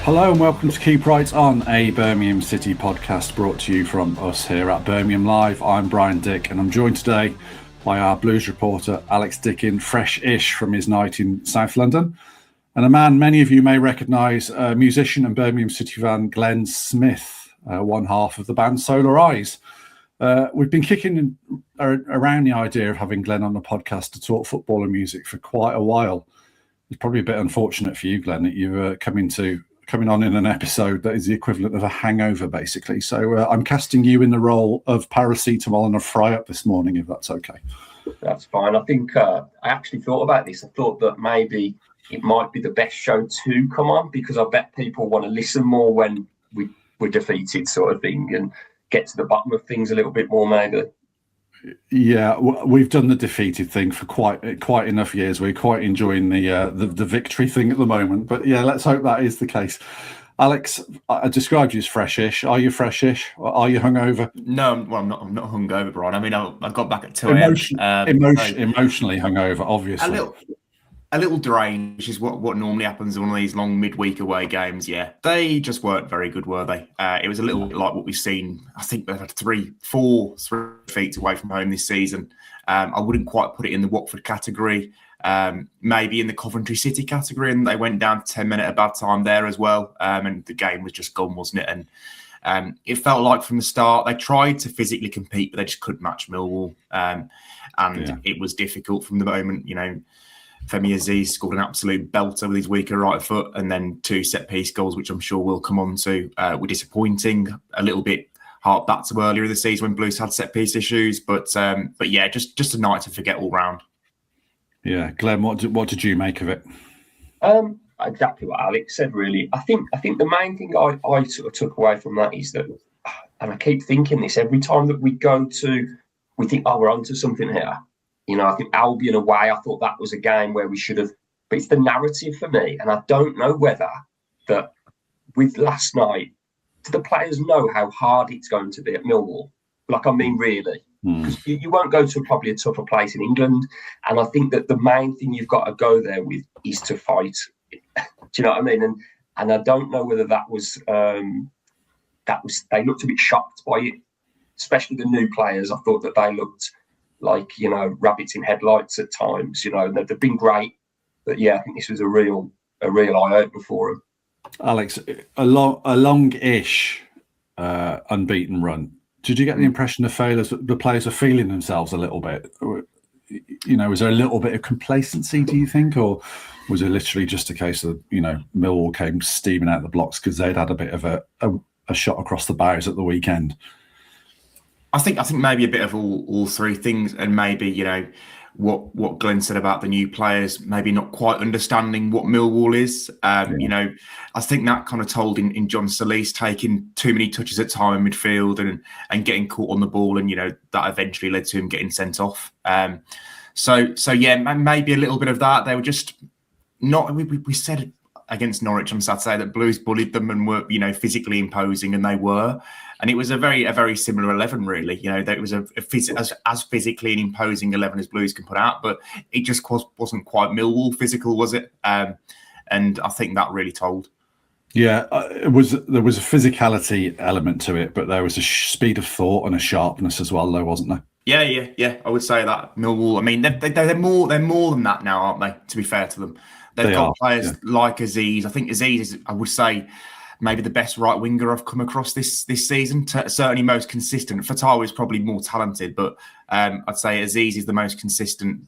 Hello and welcome to Keep Right On, a Birmingham City podcast brought to you from us here at Birmingham Live. I'm Brian Dick and I'm joined today by our blues reporter Alex Dicken, fresh-ish from his night in South London, and a man many of you may recognise, musician and Birmingham City fan Glenn Smyth, one half of the band Solis. We've been kicking around the idea of having Glenn on the podcast to talk football and music for quite a while. It's probably a bit unfortunate for you, Glenn, that you've coming on in an episode that is the equivalent of a hangover, basically. So I'm casting you in the role of paracetamol and a fry-up this morning, if that's okay. That's fine. I think I actually thought about this. I thought that maybe it might be the best show to come on, because I bet people want to listen more when we're defeated, sort of thing, and get to the bottom of things a little bit more, maybe. Yeah, we've done the defeated thing for quite enough years. We're quite enjoying the victory thing at the moment. But yeah, let's hope that is the case. Alex, I described you as fresh-ish. Are you fresh-ish? Are you hungover? No, well, I'm not hungover, Brian. I mean, I got back at 2 a.m. Emotionally hungover, obviously. A little drained, which is what normally happens in one of these long midweek away games. Yeah, they just weren't very good, were they? It was a little bit like what we've seen. I think they've had 3 feet away from home this season. I wouldn't quite put it in the Watford category. Maybe in the Coventry City category, and they went down to 10-minute at bad time there as well. And the game was just gone, wasn't it? And it felt like from the start they tried to physically compete, but they just couldn't match Millwall. It was difficult from the moment, you know. Femi Aziz scored an absolute belter with his weaker right foot, and then 2 set-piece goals, which I'm sure we'll come on to, were disappointing. A little bit harked back to earlier in the season when Blues had set-piece issues, but yeah, just a night to forget all round. Yeah, Glenn, what did you make of it? Exactly what Alex said, really. I think the main thing I sort of took away from that is that, and I keep thinking this every time that we think, oh, we're onto something here. You know, I think Albion away, I thought that was a game where we should have, but it's the narrative for me. And I don't know whether that with last night, do the players know how hard it's going to be at Millwall? Like, I mean, really, because you won't go to probably a tougher place in England. And I think that the main thing you've got to go there with is to fight. Do you know what I mean? And I don't know whether that was they looked a bit shocked by it, especially the new players. I thought that they looked like, you know, rabbits in headlights at times, you know, and they've been great. But yeah, I think this was a real eye-opener for them. Alex, a long-ish unbeaten run. Did you get the impression the players are feeling themselves a little bit? You know, was there a little bit of complacency, do you think? Or was it literally just a case of, you know, Millwall came steaming out the blocks because they'd had a bit of a shot across the bows at the weekend? I think maybe a bit of all 3 things, and maybe, you know, what Glenn said about the new players, maybe not quite understanding what Millwall is. You know, I think that kind of told in John Solis taking too many touches at time in midfield and getting caught on the ball, and, you know, that eventually led to him getting sent off. So yeah, maybe a little bit of that. They were just not. We said against Norwich on Saturday that Blues bullied them and were, you know, physically imposing, and they were. And it was a very similar 11, really. You know, that it was as physically and imposing 11 as Blues can put out, but it just wasn't quite Millwall physical, was it? And I think that really told. Yeah, there was a physicality element to it, but there was a speed of thought and a sharpness as well, though, wasn't there? Yeah. I would say that Millwall. I mean, they're more than that now, aren't they? To be fair to them, they've got players like Aziz. I think Aziz is, I would say, maybe the best right winger I've come across this season. Certainly most consistent. Fatawa is probably more talented, but I'd say Aziz is the most consistent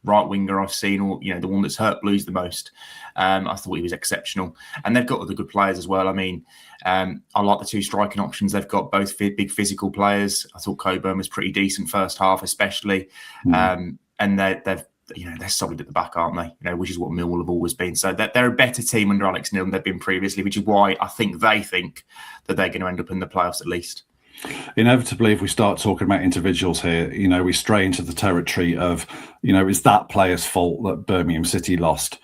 right winger I've seen, or, you know, the one that's hurt Blues the most. I thought he was exceptional, and they've got other good players as well. I mean, I like the 2 striking options they've got, both big physical players. I thought Coburn was pretty decent first half, especially, and they're solid at the back, aren't they? You know, which is what Millwall have always been. So they're a better team under Alex Neil than they've been previously, which is why I think they think that they're going to end up in the playoffs at least. Inevitably, if we start talking about individuals here, you know, we stray into the territory of, you know, is that player's fault that Birmingham City lost?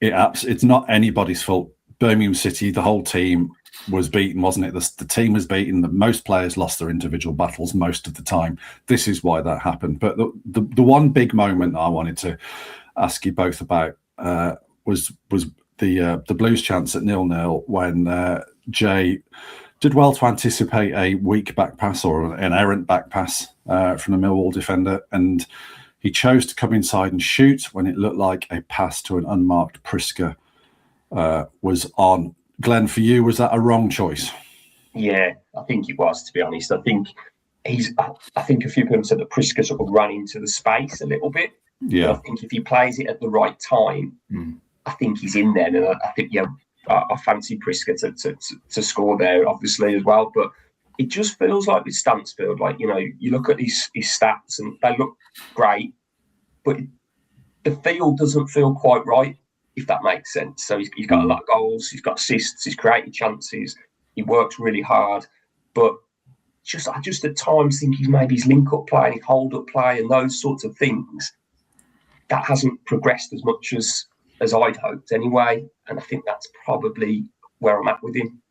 It's not anybody's fault. Birmingham City, the whole team was beaten, wasn't it? The team was beaten. Most players lost their individual battles most of the time. This is why that happened. But the one big moment I wanted to ask you both about was the Blues chance at 0-0 when Jay did well to anticipate a weak back pass or an errant back pass from the Millwall defender, and he chose to come inside and shoot when it looked like a pass to an unmarked Priska was on. Glenn, for you, was that a wrong choice? Yeah, I think it was, to be honest. I think a few people said that Priska sort of ran into the space a little bit. Yeah. But I think if he plays it at the right time, I think he's in there. And I think, I fancy Priska to score there, obviously, as well. But it just feels like with Stansfield, like, you look at his stats and they look great, but the field doesn't feel quite right, if that makes sense. So he's got a lot of goals, he's got assists, he's created chances, he works really hard, but I just at times think his link-up play and his hold-up play and those sorts of things, that hasn't progressed as much as I'd hoped anyway, and I think that's probably where I'm at with him.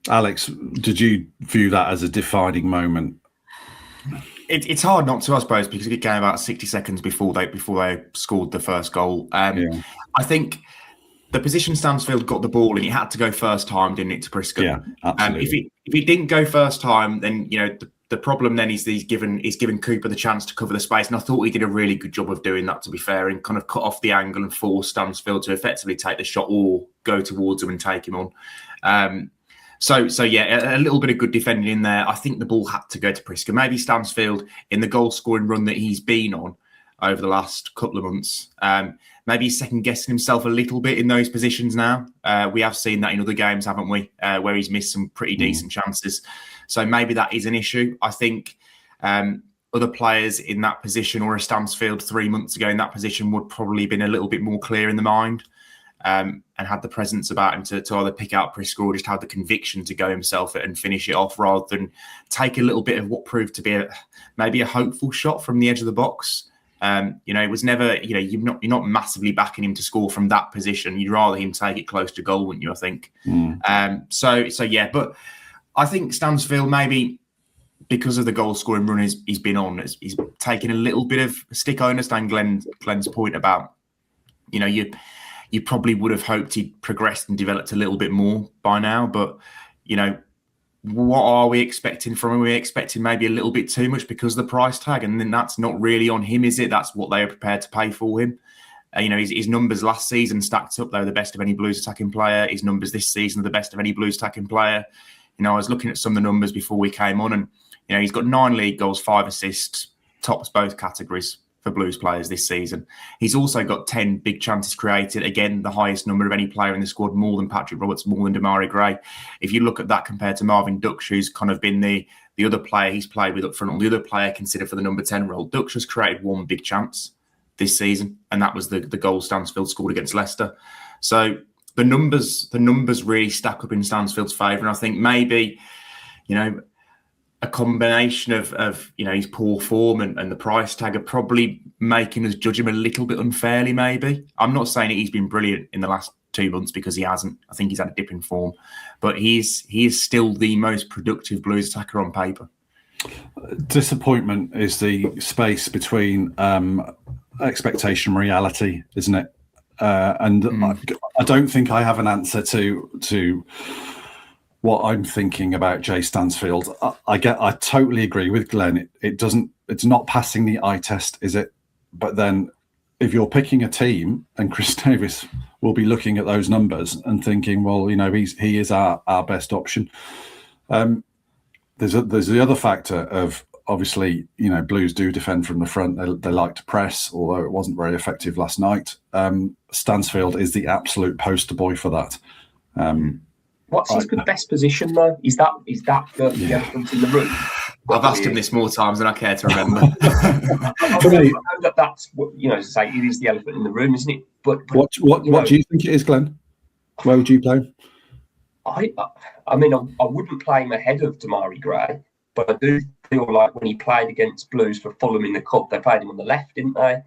Alex, did you view that as a defining moment? It's hard not to, I suppose, because it came about 60 seconds before they scored the first goal. I think the position Stansfield got the ball in, he had to go first time, didn't it, to Priska? Yeah, absolutely. If he didn't go first time, then the problem then is he's given Cooper the chance to cover the space, and I thought he did a really good job of doing that, to be fair, and kind of cut off the angle and force Stansfield to effectively take the shot or go towards him and take him on. So a little bit of good defending in there. I think the ball had to go to Priska. Maybe Stansfield, in the goal-scoring run that he's been on over the last couple of months, maybe he's second-guessing himself a little bit in those positions now. We have seen that in other games, haven't we, where he's missed some pretty decent chances. So maybe that is an issue. I think other players in that position, or a Stansfield 3 months ago in that position, would probably have been a little bit more clear in the mind. And had the presence about him to either pick out Priska or just have the conviction to go himself and finish it off, rather than take a little bit of what proved to be maybe a hopeful shot from the edge of the box. It was never, you're not massively backing him to score from that position. You'd rather him take it close to goal, wouldn't you, I think? But I think Stansfield, maybe because of the goal scoring run he's been on, he's taken a little bit of stick. I understand Glenn's point about, you probably would have hoped he'd progressed and developed a little bit more by now. But, what are we expecting from him? We're expecting maybe a little bit too much because of the price tag. And then that's not really on him, is it? That's what they are prepared to pay for him. His numbers last season stacked up. They were the best of any Blues attacking player. His numbers this season are the best of any Blues attacking player. I was looking at some of the numbers before we came on, and, he's got 9 league goals, 5 assists, tops both categories for Blues players this season. He's also got 10 big chances created. Again, the highest number of any player in the squad, more than Patrick Roberts, more than Damari Gray. If you look at that compared to Marvin Duksh, who's kind of been the other player he's played with up front, or the other player considered for the number 10 role, Duksh has created 1 big chance this season, and that was the goal Stansfield scored against Leicester. So the numbers really stack up in Stansfield's favour, and I think maybe, a combination of his poor form and the price tag are probably making us judge him a little bit unfairly, maybe. I'm not saying that he's been brilliant in the last 2 months, because he hasn't. I think he's had a dip in form. But he is still the most productive Blues attacker on paper. Disappointment is the space between expectation and reality, isn't it? I don't think I have an answer to what I'm thinking about Jay Stansfield. I totally agree with Glenn. It's not passing the eye test, is it? But then if you're picking a team, and Chris Davies will be looking at those numbers and thinking, well, he is our best option. There's the other factor of, obviously, Blues do defend from the front. They like to press, although it wasn't very effective last night. Stansfield is the absolute poster boy for that. What's his best position, though? Is that the elephant in the room? I've asked him this more times than I care to remember. I know that's to say it is the elephant in the room, isn't it? But what do you think it is, Glenn? Where would you play him? I wouldn't play him ahead of Damari Gray, but I do feel like when he played against Blues for Fulham in the Cup, they played him on the left, didn't they?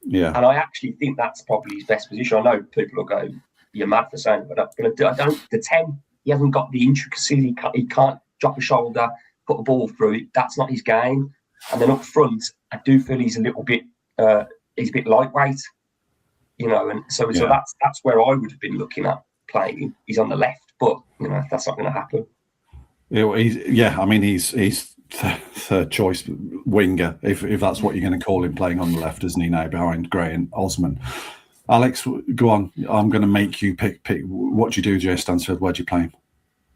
Yeah. And I actually think that's probably his best position. I know people will go, you're mad for saying it, but I don't. The 10, he hasn't got the intricacy. He can't drop a shoulder, put a ball through it. That's not his game. And then up front, I do feel he's a little bit, he's a bit lightweight. and so that's where I would have been looking at playing. He's on the left, but that's not going to happen. He's third choice winger, if that's what you're going to call him, playing on the left, isn't he now, behind Gray and Osman? Alex, go on. I'm going to make you pick. What do you do, Jay Stansfield? Where do you play him?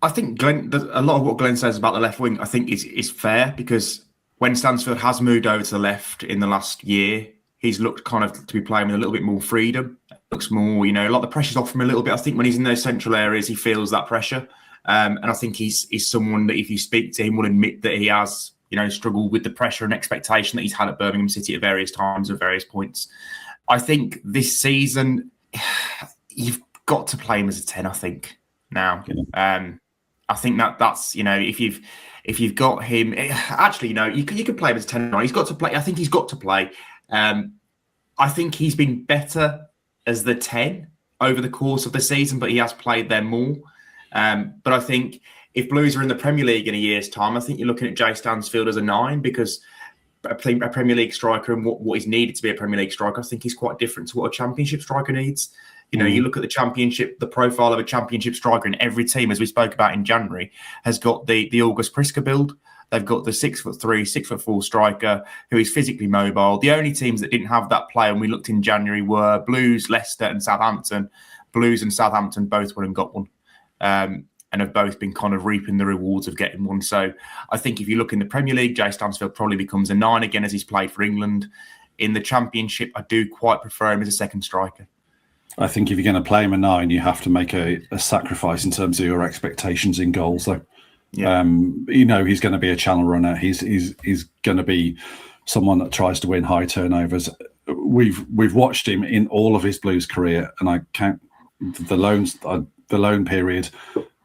I think a lot of what Glenn says about the left wing, I think is fair, because when Stansfield has moved over to the left in the last year, he's looked kind of to be playing with a little bit more freedom. Looks more, a lot of the pressure's off him a little bit. I think when he's in those central areas, he feels that pressure. And I think he's someone that if you speak to him will admit that he has, struggled with the pressure and expectation that he's had at Birmingham City at various times at various points. I think this season, you've got to play him as a 10, I think, now. Yeah. I think that's, if you've got him, actually, you can play him as a 10. He's got to play. I think he's got to play. I think he's been better as the 10 over the course of the season, but he has played there more. But I think if Blues are in the Premier League in a year's time, I think you're looking at Jay Stansfield as a 9, because a Premier League striker and what is needed to be a Premier League striker, I think he's quite different to what a Championship striker needs. You look at the Championship, the profile of a Championship striker in every team, as we spoke about in January, has got the August Priska build. They've got the 6'3", 6'4" striker who is physically mobile. The only teams that didn't have that player when we looked in January were Blues, Leicester and Southampton. Blues and Southampton both went and got one. And have both been kind of reaping the rewards of getting one. So I think if you look in the Premier League, Jay Stansfield probably becomes a 9 again as he's played for England. In the Championship, I do quite prefer him as a second striker. I think if you're going to play him a 9, you have to make a sacrifice in terms of your expectations in goals, though. Yeah. He's going to be a channel runner. He's going to be someone that tries to win high turnovers. We've watched him in all of his Blues career, and I count the loan period,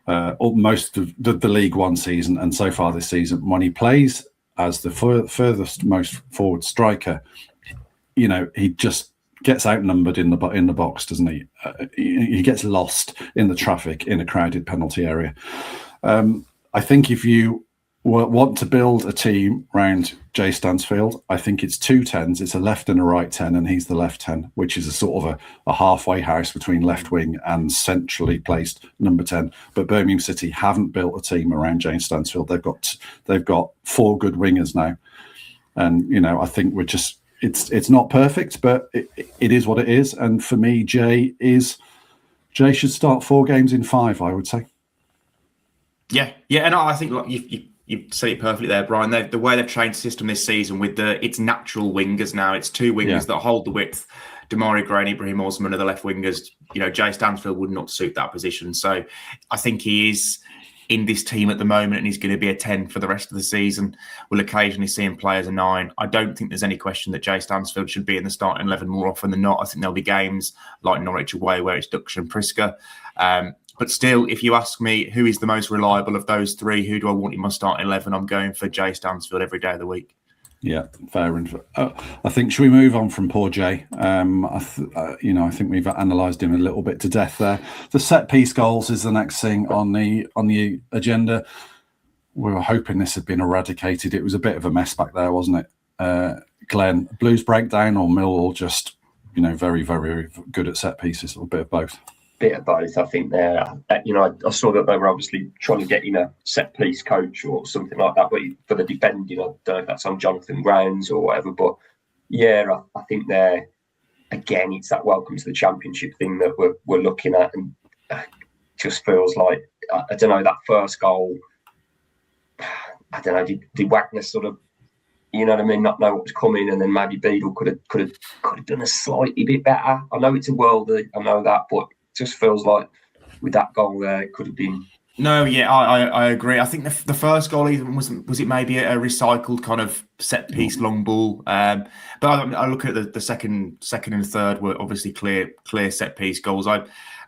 most of the League One season, and so far this season, when he plays as the furthest most forward striker, he just gets outnumbered in the box, doesn't he? He gets lost in the traffic in a crowded penalty area. I think if you want to build a team around Jay Stansfield, I think it's 2 10s. It's a left and a right 10, and he's the left 10, which is a sort of a halfway house between left wing and centrally placed number 10. But Birmingham City haven't built a team around Jay Stansfield. They've got 4 good wingers now, and I think we're just it's not perfect, but it is what it is. And for me, Jay should start 4 games in 5, I would say. Yeah, and I think you said it perfectly there, Brian. The way they've changed the system this season with it's natural wingers now. It's 2 wingers that hold the width. Damari Gray and Ibrahim Osman are the left wingers. Jay Stansfield would not suit that position. So I think he is in this team at the moment, and he's going to be a 10 for the rest of the season. We'll occasionally see him play as a 9. I don't think there's any question that Jay Stansfield should be in the starting 11 more often than not. I think there'll be games like Norwich away where it's Dux and Priska. But still, if you ask me who is the most reliable of those 3, who do I want in my starting 11, I'm going for Jay Stansfield every day of the week. Yeah, fair enough. I think, should we move on from poor Jay? I think we've analysed him a little bit to death there. The set piece goals is the next thing on the agenda. We were hoping this had been eradicated. It was a bit of a mess back there, wasn't it? Glenn, Blues breakdown or Millwall just, very, very good at set pieces, or a bit of both? Bit of both, I think. There, I saw that they were obviously trying to get in a set piece coach or something like that, but for the defending, I don't know if that's on Jonathan Grounds or whatever. But yeah, I think they're, again, it's that welcome to the Championship thing that we're looking at, and just feels like, I don't know, that first goal. I don't know, did Wagner sort of, not know what was coming, and then maybe Beadle could have done a slightly bit better. I know it's a worldie, I know that, but just feels like with that goal there, it could have been. No, yeah, I agree. I think the first goal even was it maybe a recycled kind of set piece long ball. But I look at the second and third were obviously clear set piece goals.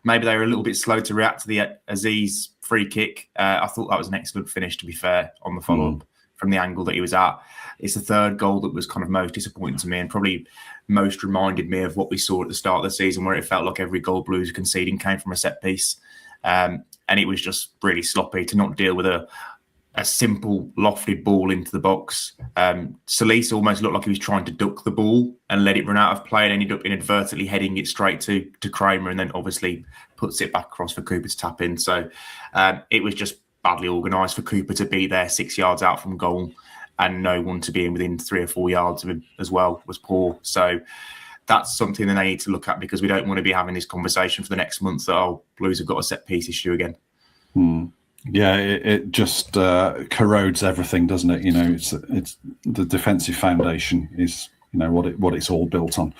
Maybe they were a little bit slow to react to the Aziz free kick. I thought that was an excellent finish, to be fair, on the follow up from the angle that he was at. It's the third goal that was kind of most disappointing to me, and probably most reminded me of what we saw at the start of the season, where it felt like every goal Blues conceding came from a set piece. And it was just really sloppy to not deal with a a simple lofted ball into the box. Solis almost looked like he was trying to duck the ball and let it run out of play, and ended up inadvertently heading it straight to Kramer, and then obviously puts it back across for Cooper to tap in. So it was just badly organised for Cooper to be there 6 yards out from goal, and no one to be in within 3 or 4 yards of him as well was poor. So that's something that they need to look at, because we don't want to be having this conversation for the next month that, Blues have got a set piece issue again. Yeah, it just corrodes everything, doesn't it? It's the defensive foundation is what it's all built on.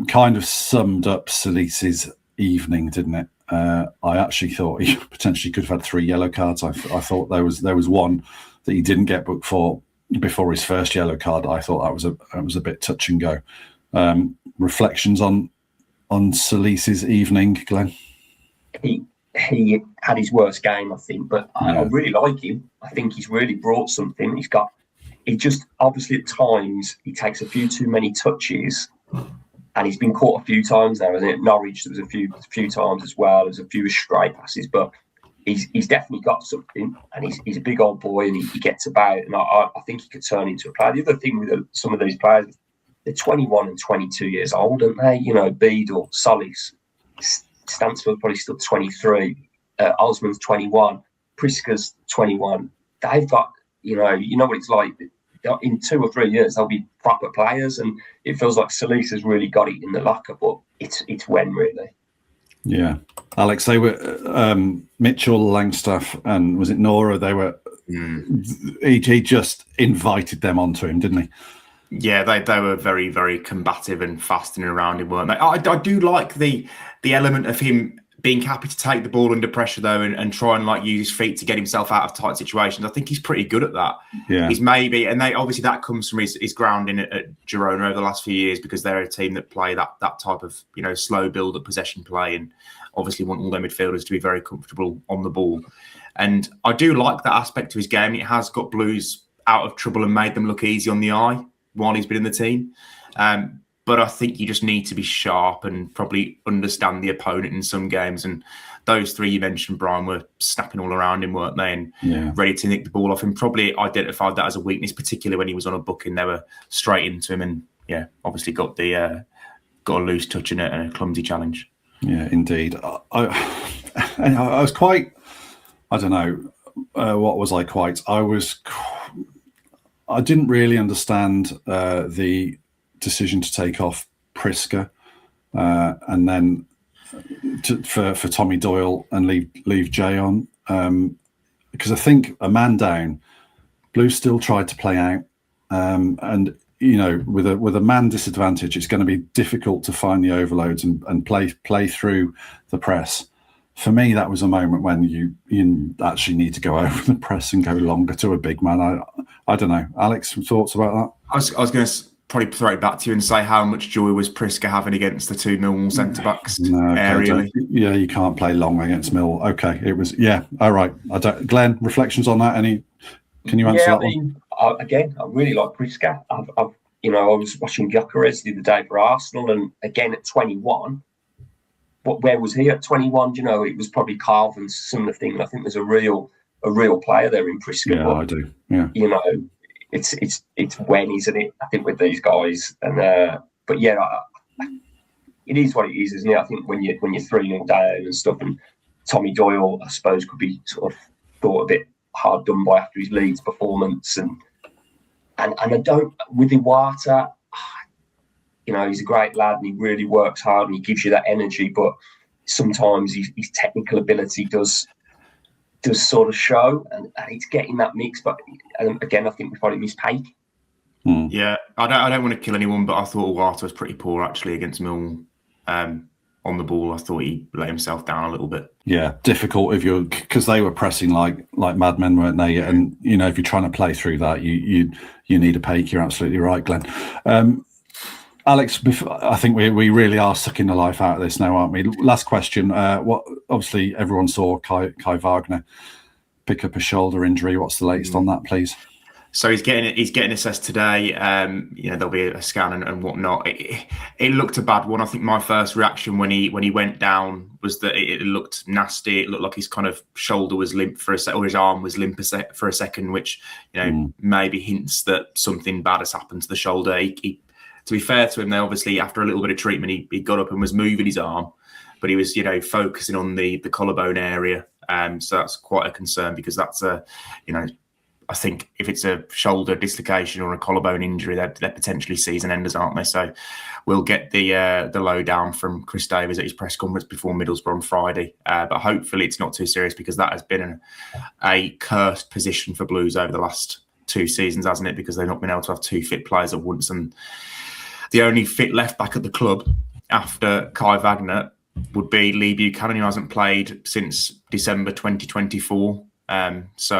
Kind of summed up Solis's evening, didn't it? I actually thought he potentially could have had 3 yellow cards. I thought there was one that he didn't get booked for before his first yellow card. I thought that was a bit touch and go. Reflections on Solis's evening, Glenn? He had his worst game, I think, but I really like him. I think he's really brought something. He just obviously at times he takes a few too many touches, and he's been caught a few times now, isn't it? Norwich, there was a few times as well. There's a few stray passes, but he's definitely got something, and he's a big old boy, and he gets about, and I think he could turn into a player. The other thing with some of these players, they're 21 and 22 years old, aren't they? Bede or Solis. Stansfield probably still 23. Osman's 21. Priska's 21. They've got, you know what it's like. In 2 or 3 years, they'll be proper players, and it feels like Solis has really got it in the locker. But it's when really. Yeah, Alex. They were Mitchell, Langstaff, and was it Nora? They were. He just invited them onto him, didn't he? Yeah, they were very, very combative and fastening around him, weren't they? I do like the element of him being happy to take the ball under pressure, though, and try and use his feet to get himself out of tight situations. I think he's pretty good at that. Yeah, he's maybe, and obviously that comes from his grounding at Girona over the last few years, because they're a team that play that type of slow build up possession play, and obviously want all their midfielders to be very comfortable on the ball. And I do like that aspect of his game. It has got Blues out of trouble and made them look easy on the eye while he's been in the team. But I think you just need to be sharp and probably understand the opponent in some games. And those 3 you mentioned, Brian, were snapping all around him, weren't they? And ready to nick the ball off him. Probably identified that as a weakness, particularly when he was on a booking. They were straight into him, and obviously got a loose touch in it and a clumsy challenge. Yeah, indeed. I was quite, I don't know, what was I quite? I didn't really understand the decision to take off Priska and then for Tommy Doyle and leave Jay on, because I think a man down, Blues still tried to play out, and with a man disadvantage, it's going to be difficult to find the overloads and play through the press. For me, that was a moment when you actually need to go over the press and go longer to a big man. I don't know. Alex, some thoughts about that? I was going to probably throw it back to you and say, how much joy was Priska having against the 2 Millwall centre-backs aerially? Yeah, you can't play long against Millwall. Okay, it was, all right. Glenn, reflections on that? Can you answer that one? Again, I really like Priska. I was watching Gyökeres the other day for Arsenal, and again at 21, where was he at 21? It was probably Carvin's similar thing. I think there's a real player there in Priska. Yeah, I do. Yeah. It's when, isn't it? I think with these guys, and but yeah, it is what it is, isn't it? I think when you're 3-0 down and stuff, and Tommy Doyle, I suppose, could be sort of thought a bit hard done by after his Leeds performance, and I don't with Iwata. He's a great lad and he really works hard and he gives you that energy, but sometimes his technical ability does sort of show, and it's getting that mix. But again, I think we probably missed Pake. Yeah, I don't want to kill anyone, but I thought Iwata was pretty poor actually against Millwall. On the ball, I thought he let himself down a little bit. Yeah, difficult because they were pressing like madmen, weren't they? And if you're trying to play through that, you need a Pake. You're absolutely right, Glenn. Alex, I think we really are sucking the life out of this now, aren't we? Last question. Obviously everyone saw Kai Wagner pick up a shoulder injury. What's the latest on that, please? So he's getting assessed today. There'll be a scan and whatnot. It looked a bad one. I think my first reaction when he went down was that it looked nasty. It looked like his kind of shoulder was limp for a second, or his arm was limp for a second, which maybe hints that something bad has happened to the shoulder. He, to be fair to him, they obviously after a little bit of treatment, he got up and was moving his arm, but he was focusing on the collarbone area. So that's quite a concern because that's I think if it's a shoulder dislocation or a collarbone injury, they're potentially season enders, aren't they? So we'll get the lowdown from Chris Davies at his press conference before Middlesbrough on Friday. But hopefully it's not too serious because that has been a cursed position for Blues over the last 2 seasons, hasn't it? Because they've not been able to have 2 fit players at once. And the only fit left back at the club after Kai Wagner would be Lee Buchanan, who hasn't played since December 2024. It's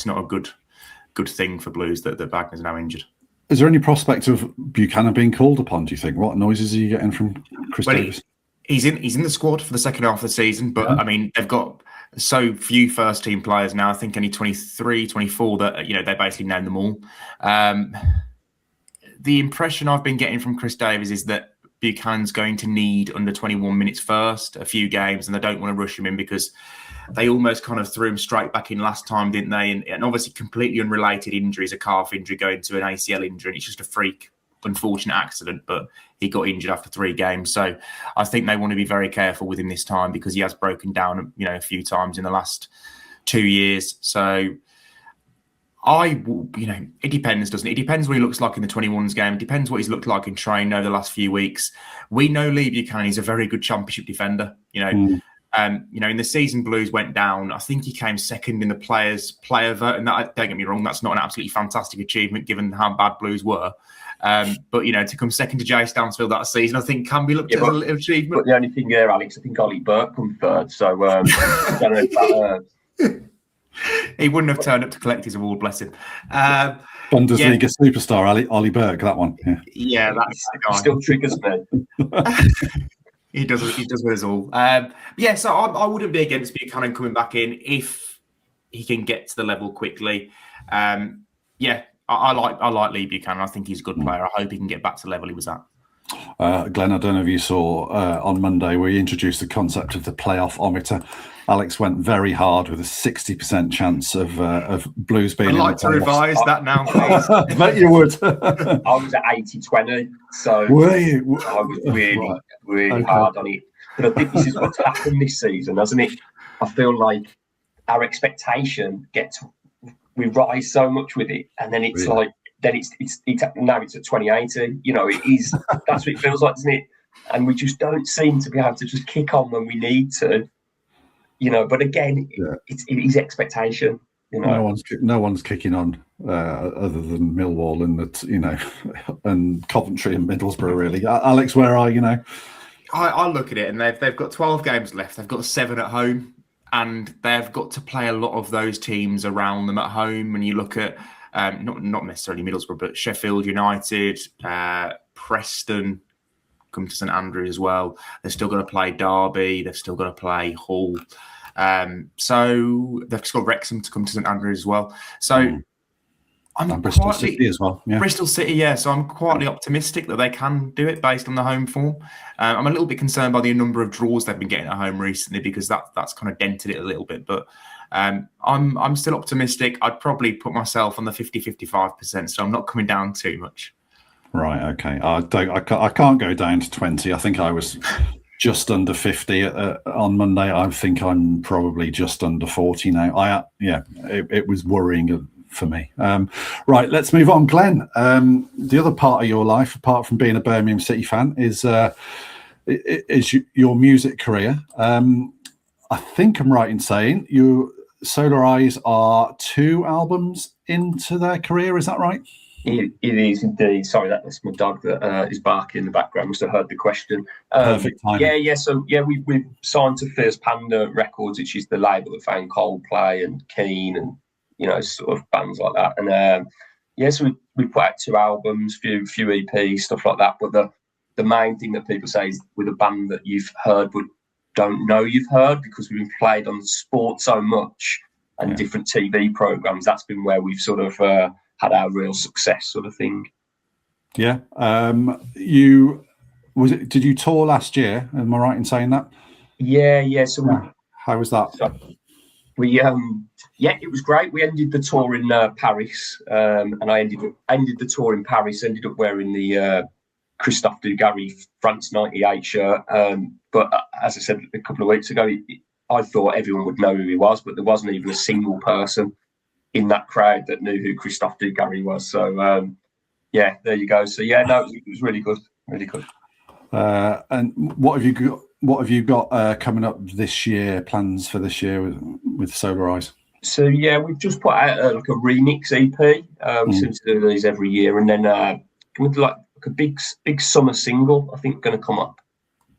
not a good thing for Blues that Wagner's now injured. Is there any prospect of Buchanan being called upon, do you think? What noises are you getting from Chris Davies? He's in the squad for the second half of the season, but I mean they've got so few first team players now. I think only 23, 24 that they basically named them all. The impression I've been getting from Chris Davies is that Buchanan's going to need under 21 minutes first, a few games, and they don't want to rush him in because they almost kind of threw him straight back in last time, didn't they? And obviously completely unrelated injuries, a calf injury going to an ACL injury. And it's just a freak, unfortunate accident, but he got injured after 3 games. So I think they want to be very careful with him this time because he has broken down, a few times in the last 2 years. So it depends, doesn't it? It depends what he looks like in the 21s game. It depends what he's looked like in training over the last few weeks. We know Lee Buchanan is a very good championship defender, in the season Blues went down, I think he came second in the player vote, and that, don't get me wrong, that's not an absolutely fantastic achievement given how bad Blues were. But to come second to Jay Stansfield that season, I think can be looked at as a little achievement. But the only thing there, Alex, I think Ollie Burke come third. So I don't know if that. He wouldn't have turned up to collect his award, bless him. Bundesliga superstar Ollie Burke, that one. Yeah, that's the guy. Still triggers me. He does with us all. So I wouldn't be against Buchanan coming back in if he can get to the level quickly. I like Lee Buchanan. I think he's a good player. I hope he can get back to the level he was at. Glenn, I don't know if you saw on Monday we introduced the concept of the playoff-ometer. Alex went very hard with a 60% chance of Blues being. I'd like to revise that now, please. I bet you would. I was at 80-20, so were you? I was really hard on it. But I think this is what's happened this season, hasn't it? I feel like our expectation we rise so much with it, and then it's like. Then it's now it's at 2080. It is. That's what it feels like, isn't it? And we just don't seem to be able to just kick on when we need to. But again, it is expectation. No one's kicking on other than Millwall and Coventry and Middlesbrough. Really, Alex, where are you now? I look at it, and they've got 12 games left. They've got 7 at home, and they've got to play a lot of those teams around them at home. And you look at. Not necessarily Middlesbrough, but Sheffield United, Preston, come to St Andrews as well. They've still got to play Derby. They've still got to play Hull. So they've got Wrexham to come to St Andrews as well. So I'm Bristol City as well. Yeah. Bristol City, yeah. So I'm quietly optimistic that they can do it based on the home form. I'm a little bit concerned by the number of draws they've been getting at home recently because that's kind of dented it a little bit, but. I'm still optimistic. I'd probably put myself on the 50-55%, so I'm not coming down too much. Right, okay. I can't go down to 20. I think I was just under 50 on Monday. I think I'm probably just under 40 now. It was worrying for me. Right, let's move on. Glenn, the other part of your life, apart from being a Birmingham City fan, is your music career. I think I'm right in saying you Solar Eyes are 2 albums into their career. Is that right? It is indeed. Sorry, that's my dog that is barking in the background. Must have heard the question. Perfect timing. Yeah. So we signed to Fierce Panda Records, which is the label that found Coldplay and Keane and sort of bands like that. And so we put out 2 albums, few EPs, stuff like that. But the main thing that people say is with a band that you've heard but don't know you've heard because we've been played on sport so much and different TV programs. That's been where we've sort of had our real success, sort of thing. Yeah. Did you tour last year? Am I right in saying that? Yeah. So how was that? It was great. We ended the tour in Paris, and I ended the tour in Paris. Ended up wearing the Christoph Klarer France '98 shirt. But as I said a couple of weeks ago, I thought everyone would know who he was, but there wasn't even a single person in that crowd that knew who Christoph Klarer was. So there you go. So it was really good, really good. And what have you got coming up this year? Plans for this year with Solar Eyes? So we've just put out a remix EP. We seem to do these every year, and then with like a big summer single, I think, going to come up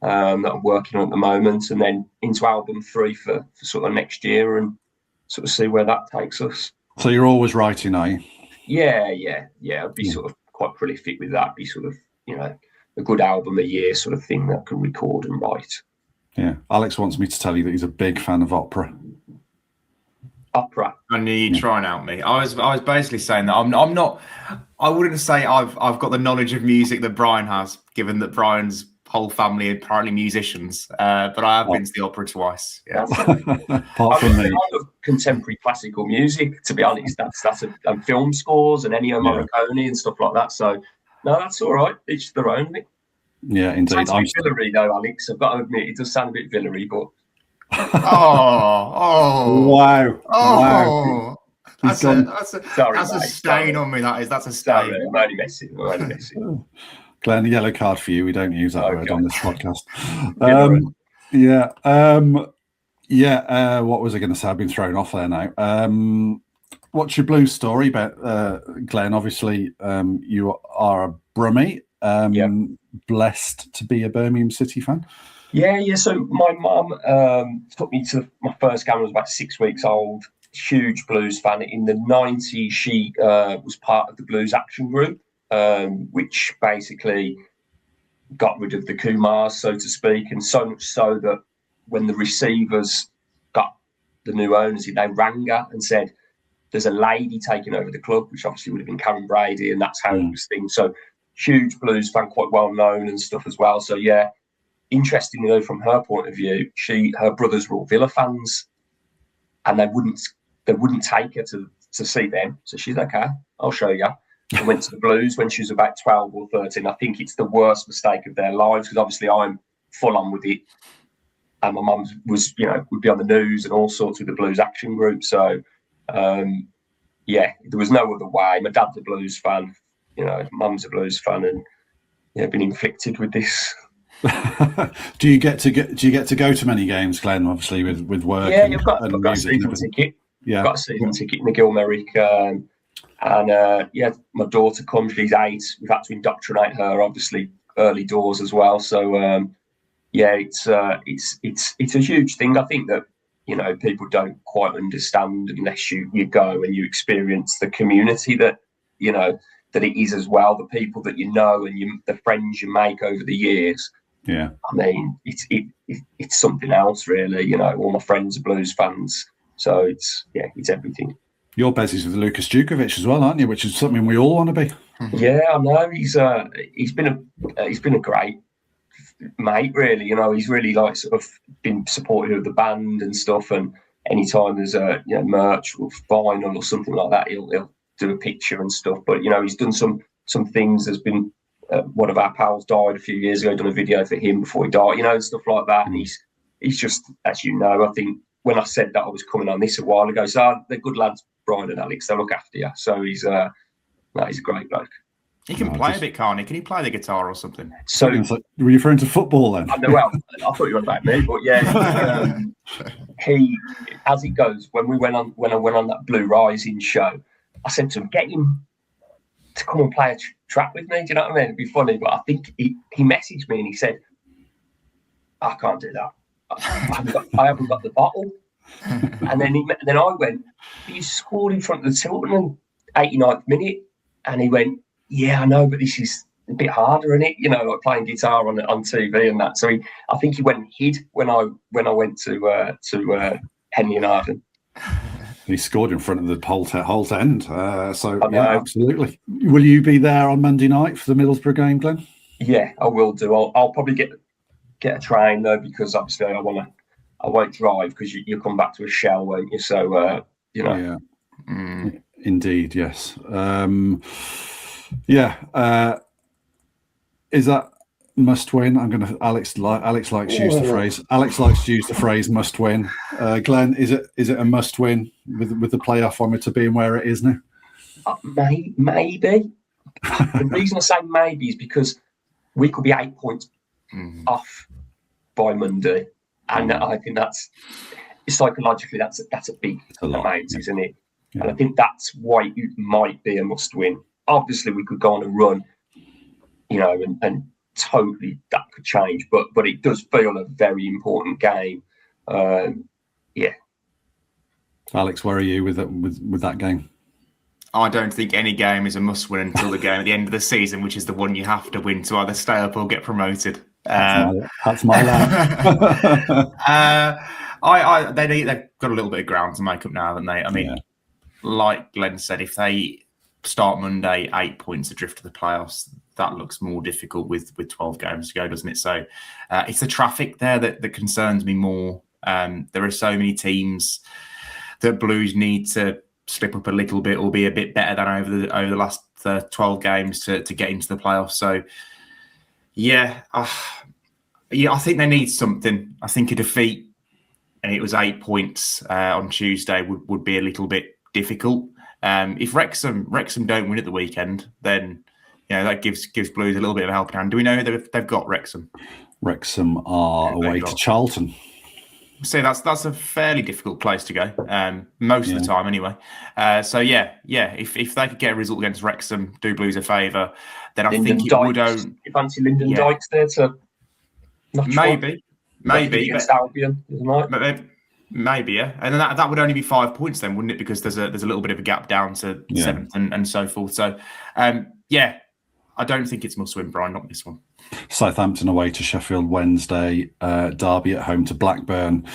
that I'm working on at the moment, and then into album 3 for sort of next year, and sort of see where that takes us. So you're always writing, are you? Yeah. I'd be sort of quite prolific with that. Be sort of a good album a year sort of thing that I can record and write. Yeah. Alex wants me to tell you that he's a big fan of opera. Opera. I knew you'd try and out me. I was basically saying that I'm not. I wouldn't say I've got the knowledge of music that Brian has, given that Brian's whole family are apparently musicians. But I have been to the opera twice. Yeah. Apart from me, I love contemporary classical music. To be honest, that's film scores and Ennio Morricone and stuff like that. So no, that's all right. Each their own. Yeah, indeed. It sounds a bit Villery though, Alex. I've got to admit, it does sound a bit Villery, but. Wow. That's a stain on me. That's a stain. Sorry, I'm only messing. Glenn, a yellow card for you. We don't use that word on this podcast. What was I going to say? I've been thrown off there now. What's your blues story about Glenn? Obviously, you are a Brummie. Blessed to be a Birmingham City fan. Yeah. So my mum took me to my first game. I was about 6 weeks old. Huge blues fan. In the 90s, she was part of the Blues Action Group, which basically got rid of the Kumars, so to speak, and so much so that when the receivers got the new owners, they rang her and said, there's a lady taking over the club, which obviously would have been Karen Brady, and that's how it was things. So huge blues fan, quite well known and stuff as well. So interestingly though, from her point of view, her brothers were all Villa fans, and they wouldn't take her to see them. So she's okay, I'll show you. I went to the Blues when she was about 12 or 13. I think it's the worst mistake of their lives, because obviously I'm full on with it, and my mum was, would be on the news and all sorts with the Blues Action Group. So there was no other way. My dad's a Blues fan, mum's a Blues fan, and been inflicted with this. Do you get to go to many games, Glenn? Obviously, with work. Yeah, I've got a season ticket. Yeah, got a season ticket in the Gilmerick, and my daughter comes. She's 8. We've had to indoctrinate her, obviously, early doors as well. So it's a huge thing. I think that people don't quite understand unless you go and you experience the community that that it is as well. The people that and the friends you make over the years. Yeah, I mean, it's something else, really. All my friends are Blues fans, so it's everything. You're besties with Lukas Jutkiewicz as well, aren't you? Which is something we all want to be. Yeah, I know. He's been a great mate, really. He's really sort of been supportive of the band and stuff. And anytime there's a merch or vinyl or something like that, he'll do a picture and stuff. But he's done some things. There's been one of our pals died a few years ago. Done a video for him before he died, and stuff like that. And he's just, as I think when I said that I was coming on this a while ago, so they're good lads, Brian and Alex. They'll look after you. So he's a great bloke. He can play a bit, can't he? Can he play the guitar or something? So were you referring to football then? Well, I thought you were about me, but yeah. He, as it goes, when I went on that Blue Rising show, I said to him, get him to come and play a track with me. Do you know what I mean? It'd be funny, but I think he messaged me and he said, I can't do that. I haven't got the bottle. And then I went, you scored in front of the Tilton in 89th minute. And he went, yeah, I know, but this is a bit harder, isn't it? Like playing guitar on TV and that. So I think he went and hid when I went to Henley and Arden. He scored in front of the Holt end. Yeah, absolutely. Will you be there on Monday night for the Middlesbrough game, Glenn? Yeah, I will do. I'll probably get a train though, because obviously I won't drive, because you'll come back to a shell, won't you? So Yeah. Indeed, yes. Is that must win? Alex likes to use the phrase. Alex likes to use the phrase must win. Glenn, is it a must win with the playoff format to being where it is now? Maybe. The reason I say maybe is because we could be 8 points off by Monday, and I think that's psychologically that's a big amount, isn't it? Yeah. And I think that's why it might be a must win. Obviously, we could go on a run, and totally that could change, but it does feel a very important game. Alex, where are you with that game? I don't think any game is a must win until the game at the end of the season, which is the one you have to win to either stay up or get promoted. That's my lad. They've got a little bit of ground to make up now, haven't they? I mean, like Glenn said, if they start Monday 8 points adrift to the playoffs, that looks more difficult with 12 games to go, doesn't it? So it's the traffic there that concerns me more. There are so many teams that Blues need to slip up a little bit or be a bit better than over the last 12 games to get into the playoffs. So I think they need something. I think a defeat, and it was 8 points on Tuesday, would be a little bit difficult. If Wrexham don't win at the weekend, then that gives Blues a little bit of a helping hand. Do we know they've got Wrexham? Wrexham are away to Charlton. So that's a fairly difficult place to go, most of the time anyway. If they could get a result against Wrexham, do Blues a favour, then I think it would own. You fancy Lyndon Dykes there to maybe against Albion, right? Maybe, yeah. And then that would only be 5 points then, wouldn't it? Because there's a little bit of a gap down to seventh and so forth. So I don't think it's must win, Brian, not this one. Southampton away to Sheffield Wednesday, Derby at home to Blackburn,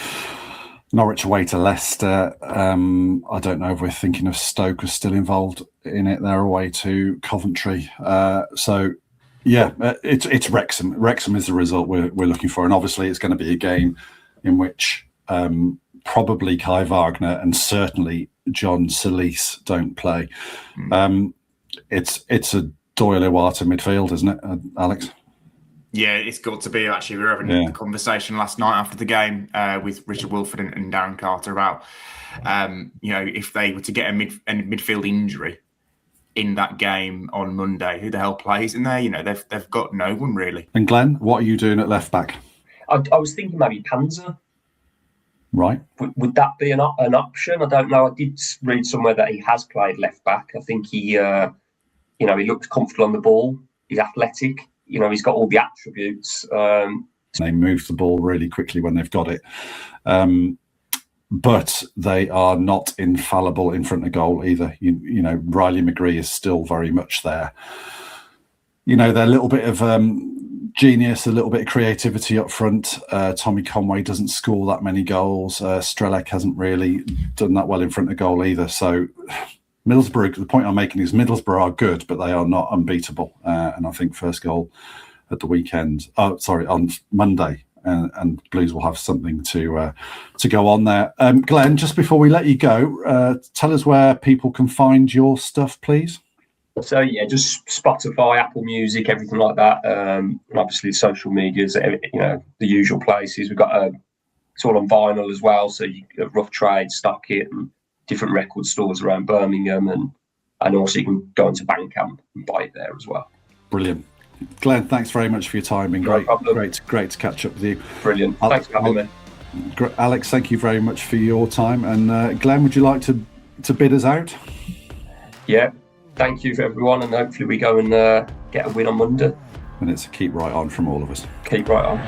Norwich away to Leicester. I don't know if we're thinking of Stoke is still involved in it. They're away to Coventry. It's Wrexham. Wrexham is the result we're looking for, and obviously it's going to be a game in which probably Kai Wagner and certainly John Solis don't play. It's a Doyle Iwata midfield, isn't it, Alex? Yeah, it's got to be. Actually, we were having a conversation last night after the game with Richard Wilford and Darren Carter about, if they were to get a midfield injury in that game on Monday, who the hell plays in there? They've got no one really. And Glenn, what are you doing at left back? I was thinking maybe Panzer. Right. Would that be an option? I don't know. I did read somewhere that he has played left back. I think he looks comfortable on the ball. He's athletic. He's got all the attributes. They move the ball really quickly when they've got it. But they are not infallible in front of goal either. Riley McGree is still very much there. They're a little bit of genius, a little bit of creativity up front. Tommy Conway doesn't score that many goals. Strelec hasn't really done that well in front of goal either. So Middlesbrough, the point I'm making is Middlesbrough are good, but they are not unbeatable. And I think first goal at the weekend, on Monday, and Blues will have something to go on there. Glenn, just before we let you go, tell us where people can find your stuff, please. So just Spotify, Apple Music, everything like that. And obviously social medias, the usual places. We've got it's all on vinyl as well. So you Rough Trade, Stock It, and different record stores around Birmingham, and also you can go into Bandcamp and buy it there as well. Brilliant. Glenn, thanks very much for your time. Been great to catch up with you. Brilliant. Thanks for having me. Alex, thank you very much for your time. And Glenn, would you like to bid us out? Yeah. Thank you for everyone, and hopefully we go and get a win on Monday. And it's a keep right on from all of us. Keep right on.